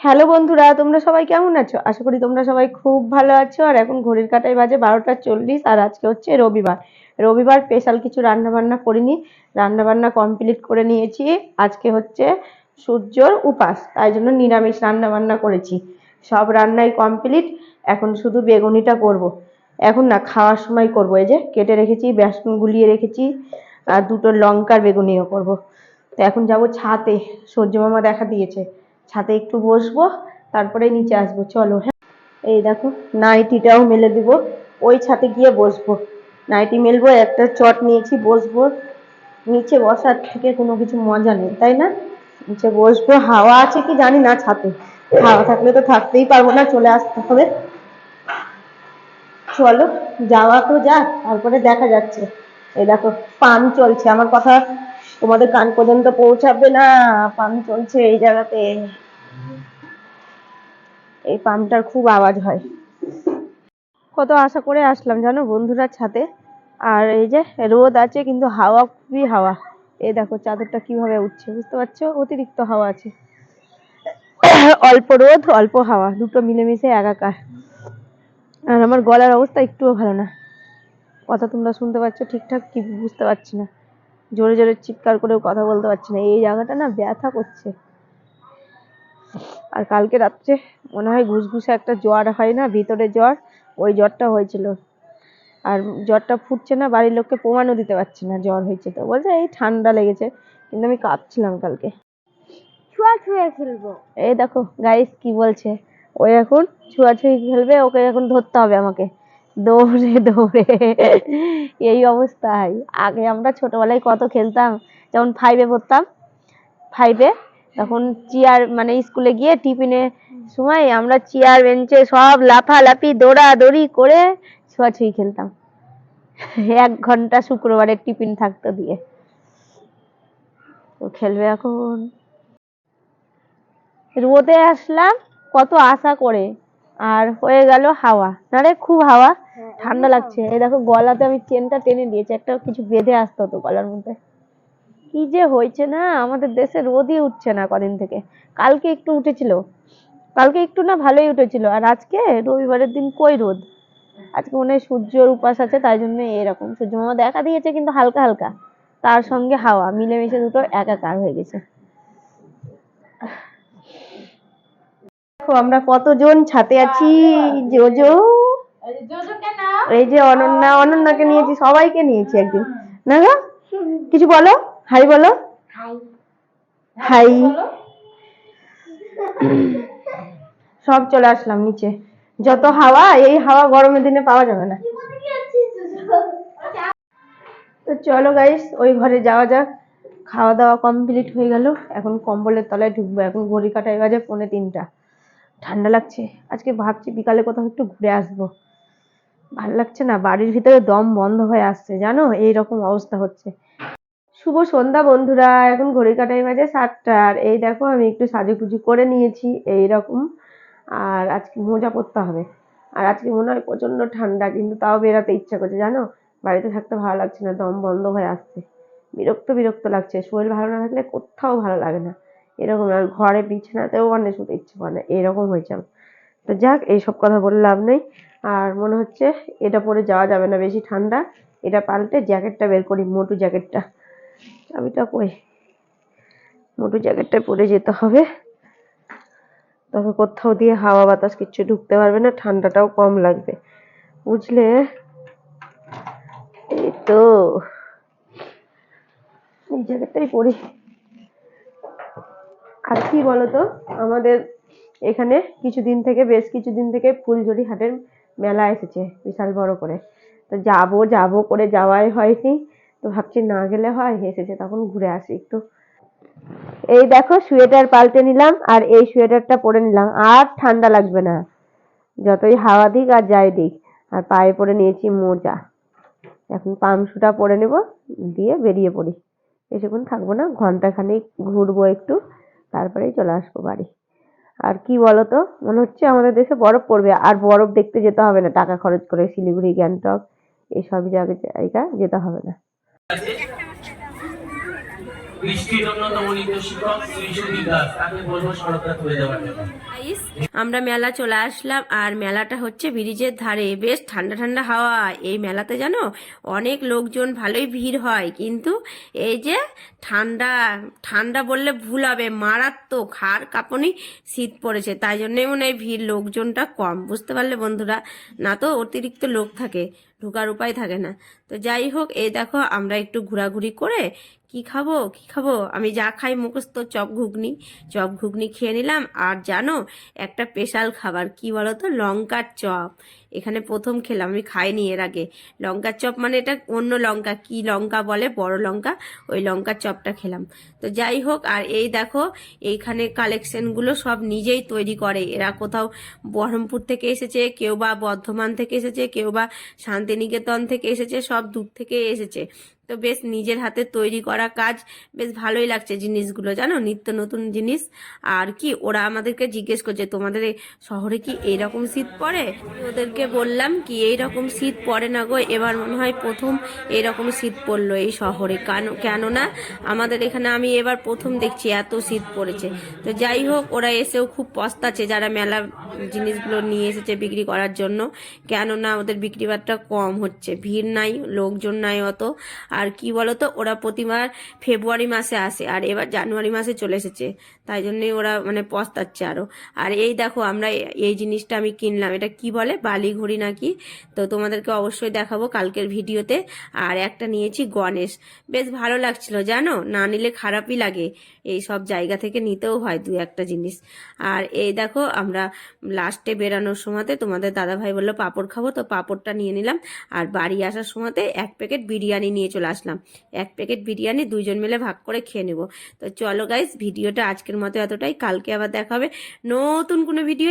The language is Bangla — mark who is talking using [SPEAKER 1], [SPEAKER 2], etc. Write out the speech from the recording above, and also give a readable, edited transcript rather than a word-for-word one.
[SPEAKER 1] হ্যালো বন্ধুরা, তোমরা সবাই কেমন আছো? আশা করি তোমরা সবাই খুব ভালো আছো। আর এখন ঘড়ির কাঁটায় বাজে 12টা 40 আর আজকে হচ্ছে রবিবার। রবিবার স্পেশাল কিছু রান্না বান্না করিনি, রান্না বান্না কমপ্লিট করে নিয়েছি। আজকে হচ্ছে সূর্যর উপাস, তাই জন্য নিরামিষ রান্না বান্না করেছি। সব রান্নাই কমপ্লিট, এখন শুধু বেগুনিটা করব। এখন না, খাওয়ার সময় করব। এই যে কেটে রেখেছি, বেসন গুলিয়ে রেখেছি, আর দুটো লঙ্কার বেগুনিও করব। তো এখন যাব ছাদে, সূর্য মামা দেখা দিয়েছে, ছাদে একটু বসবো, তারপরে নিচে আসবো। চলো। হ্যাঁ, এই দেখো নাইটিটাও মেলে দিব, ওই ছাদে গিয়ে বসবো। নাইটি মেলবো, একটা চট নিয়েছি, বসবো। নিচে বসার থেকে কোনো কিছু মজা নেই, তাই না? নিচে বসবো, হাওয়া আছে কি জানি না ছাদে। হাওয়া থাকলে তো থাকতেই পারবো না, চলে আসতে হবে। চলো, যাওয়া তো যাক, তারপরে দেখা যাচ্ছে। এই দেখো পাম্প চলছে, আমার কথা তোমাদের কান পর্যন্ত পৌঁছাবে না। পাম্প চলছে এই জায়গাতে, এই পাম্পটার খুব আওয়াজ হয়। কত আশা করে আসলাম জানো বন্ধুরা ছাদে, আর এই যে রোদ আছে কিন্তু হাওয়া খুবই হাওয়া। এই দেখো চাদরটা কিভাবে উঠছে, বুঝতে পারছো? অতিরিক্ত হাওয়া আছে, অল্প রোদ অল্প হাওয়া, দুটো মিলেমিশে একাকার। আর আমার গলার অবস্থা একটুও ভালো না, কথা তোমরা শুনতে পাচ্ছ ঠিকঠাক কি বুঝতে পারছি না। জোরে জোরে চিৎকার করেও কথা বলতে পারছি না, এই জায়গাটা না ব্যথা করছে। আর কালকে রাত্রে মনে হয় ঘুষঘুষে একটা জ্বর হয় না, ভিতরে জ্বর, ওই জ্বরটা হয়েছিল। আর জ্বরটা ফুটছে না, বাড়ির লোককে প্রমাণও দিতে পারছি না জ্বর হয়েছে। তো বলছে এই ঠান্ডা লেগেছে, কিন্তু আমি কাঁপছিলাম কালকে। ছুঁয়ে খেলবো, এই দেখো গাইস কি বলছে, ওই এখন ছুঁয়াছুঁয়ি খেলবে, ওকে এখন ধরতে হবে আমাকে, দৌড়ে দৌড়ে। এই অবস্থায় আগে আমরা ছোটবেলায় কত খেলতাম, যখন 5-এ পড়তাম, 5-এ, তখন চেয়ার মানে স্কুলে গিয়ে টিফিনে সময় আমরা চেয়ার বেঞ্চে সব লাফালাফি দৌড়াদৌড়ি করে ছোঁয়াছুঁয়ি খেলতাম। 1 ঘন্টা শুক্রবারের টিফিন থাকতো দিয়ে। তো খেলবে এখন। রোদে আসলাম কত আশা করে, আর হয়ে গেল হাওয়া। না রে, খুব হাওয়া, ঠান্ডা লাগছে। এই দেখো গলাতে আমি চেনটা টেনে দিয়েছি, একটা কিছু বেঁধে আসতে হতো গলার মধ্যে। কি যে হয়েছে না, আমাদের দেশে রোদই উঠছে না কদিন থেকে। কালকে একটু উঠেছিল, কালকে একটু না ভালোই উঠেছিল, আর আজকে রবিবারের দিন কই রোদ। আজকে মনে হয় সূর্যের উপাস আছে, তাই জন্য এরকম সূর্য মামা দেখা দিয়েছে, কিন্তু হালকা হালকা, তার সঙ্গে হাওয়া মিলেমিশে দুটো একাকার হয়ে গেছে। দেখো আমরা কতজন ছাদে আছি। জোজো, এই যে অনন্যা, অনন্যাকে নিয়েছি, সবাইকে নিয়েছি একদিন। না গো, কিছু বলো, হাই বলো, হাই। সব চলে আসলাম নিচে। যত হাওয়া, এই হাওয়া গরমের দিনে পাওয়া যাবে না। তো চলো গাইস, ওই ঘরে যাওয়া যাক। খাওয়া দাওয়া কমপ্লিট হয়ে গেল, এখন কম্বলের তলায় ঢুকবো। এখন ঘড়ি কাঁটায় বাজে 2:45। ঠান্ডা লাগছে, আজকে ভাবছি বিকালে কোথাও একটু ঘুরে আসবো। ভালো লাগছে না, বাড়ির ভিতরে দম বন্ধ হয়ে আসছে জানো, এইরকম অবস্থা হচ্ছে। শুভ সন্ধ্যা বন্ধুরা, এখন ঘড়ি কাঁটায় বাজে 7টা। আর এই দেখো আমি একটু সাজুগুজু করে নিয়েছি এইরকম। আর আজকে মোজা পরতে হবে। আর আজকে মনে হয় প্রচন্ড ঠান্ডা, কিন্তু তাও বেরাতে ইচ্ছা করছে জানো। বাড়িতে থাকতে ভালো লাগছে না, দম বন্ধ হয়ে আসছে, বিরক্ত বিরক্ত লাগছে। শরীর ভালো না থাকলে কোথাও ভালো লাগে না এরকম। আর ঘরে বিছানাতেও মানে শুতে ইচ্ছে করে না, এরকম হয়েছে আমার। তো যাক, এইসব কথা বলে লাভ নেই। আর মনে হচ্ছে এটা পরে যাওয়া যাবে না, বেশি ঠান্ডা। এটা পাল্টে জ্যাকেটটা বের করি, মোটু জ্যাকেটটা। চাবিটা কই? মোটু জ্যাকেটটা পরে যেতে হবে, তবে কোথাও দিয়ে হাওয়া বাতাস কিচ্ছু ঢুকতে পারবে না, ঠান্ডাটাও কম লাগবে, বুঝলে? এই তো এই জ্যাকেটটাই পরি। আর কি বলতো, আমাদের এখানে বেশ কিছুদিন থেকে ফুলঝুরি হাটের মেলা এসেছে বিশাল বড় করে। তো যাবো যাবো করে যাওয়াই হয়নি, তো ভাবছি না গেলে হয়, এসেছে তখন ঘুরে আসি একটু। এই দেখো সোয়েটার পাল্টে নিলাম, আর এই সোয়েটারটা পরে নিলাম, আর ঠান্ডা লাগবে না যতই হাওয়া দিক আর যাই দিক। আর পায়ে পরে নিয়েছি মোজা, এখন পামশুটা পরে নেব, দিয়ে বেরিয়ে পড়ি। বেশিক্ষণ থাকবো না, ঘন্টাখানেক ঘুরবো একটু, তারপরেই চলে আসবো বাড়ি। আর কি বলতো, মনে হচ্ছে আমাদের দেশে বরফ পড়বে। আর বরফ দেখতে যেতে হবে না টাকা খরচ করে, শিলিগুড়ি গ্যাংটক এইসব জায়গা যেতে হবে না।
[SPEAKER 2] বৃষ্টির অন্যতম নৃত্য শিক্ষক শ্রী সুদীপ দাস, তাকে বলবো সড়কটা তুলে দেওয়ার জন্য।
[SPEAKER 1] গাইস, আমরা মেলা চলে আসলাম আর মেলাটা হচ্ছে ব্রিজের ধারে, বেশ ঠান্ডা ঠান্ডা হাওয়া। এই মেলাতে জানো অনেক লোকজন, ভালোই ভিড় হয়, কিন্তু এই যে ঠান্ডা, ঠান্ডা বললে ভুল হবে, মারাত্মক হাড় কাঁপুনি শীত পড়েছে, তাই জন্যই মনে হয় ভিড়, লোকজনটা কম, বুঝতে পারলে বন্ধুরা? না তো অতিরিক্ত লোক থাকে, ঢোকার উপায় থাকে না। তো যাই হোক, এই দেখো আমরা একটু ঘোরাঘুরি করে কি খাবো কি খাবো, আমি যা খাই মুখস্থ, চপ ঘুগনি। চপ ঘুগনি খেয়ে নিলাম। আর জানো একটা স্পেশাল খাবার কি বলো তো, লঙ্কার চপ। এখানে প্রথম খেলাম, আমি খাইনি এর আগে। লঙ্কার চপ মানে এটা অন্য লঙ্কা, কি লঙ্কা বলে, বড় লঙ্কা, ওই লঙ্কার চপটা খেলাম। তো যাই হোক, আর এই দেখো এইখানে কালেকশনগুলো সব নিজেই তৈরি করে এরা, কোথাও বহরমপুর থেকে এসেছে, কেউ বা বর্ধমান থেকে এসেছে, কেউ বা শান্তিনিকেতন থেকে এসেছে, সব দূর থেকে এসেছে। তো বেশ নিজের হাতে তৈরি করা কাজ, বেশ ভালোই লাগছে জিনিসগুলো, জানো, নিত্য নতুন জিনিস। আর কি ওরা আমাদেরকে জিজ্ঞেস করছে তোমাদের এই শহরে কি এইরকম শীত পড়ে? ওদেরকে বললাম কি এইরকম শীত পড়ে না গো, এবার মনে হয় প্রথম এরকম শীত পড়লো এই শহরে, কেননা আমাদের এখানে আমি এবার প্রথম দেখছি এত শীত পড়েছে। তো যাই হোক, ওরা এসেও খুব পস্তাচ্ছে যারা মেলা জিনিসগুলো নিয়ে এসেছে বিক্রি করার জন্য, কেননা ওদের বিক্রি বাট্টা কম হচ্ছে, ভিড় নাই, লোকজন নাই অত। আর কি বলতো, ওরা প্রতিবার ফেব্রুয়ারি মাসে আসে, আর এবার জানুয়ারি মাসে চলে এসেছে, তাই জন্যই ওরা মানে পস্তাচ্ছে আরো। আর এই দেখো আমরা এই জিনিসটা আমি কিনলাম, এটা কি বলে, বালি ঘড়ি নাকি, তো তোমাদেরকে অবশ্যই দেখাবো কালকের ভিডিওতে। আর একটা নিয়েছি গণেশ, বেশ ভালো লাগছিল জানো, না নিলে খারাপই লাগে, এই সব জায়গা থেকে নিতেও হয় দু একটা জিনিস। আর এই দেখো আমরা লাস্টে বেরানোর সময়তে তোমাদের দাদাভাই বললো পাঁপড় খাবো, তো পাঁপড়টা নিয়ে নিলাম। আর বাড়ি আসার সময়তে এক প্যাকেট বিরিয়ানি নিয়ে চলে আসলাম, এক প্যাকেট বিরিয়ানি দুইজন মিলে ভাগ করে খেয়ে নেবো। তো চলো গাইস, ভিডিওটা আজকের মতো এতটাই, কালকে আবার দেখা হবে নতুন কোনো ভিডিও।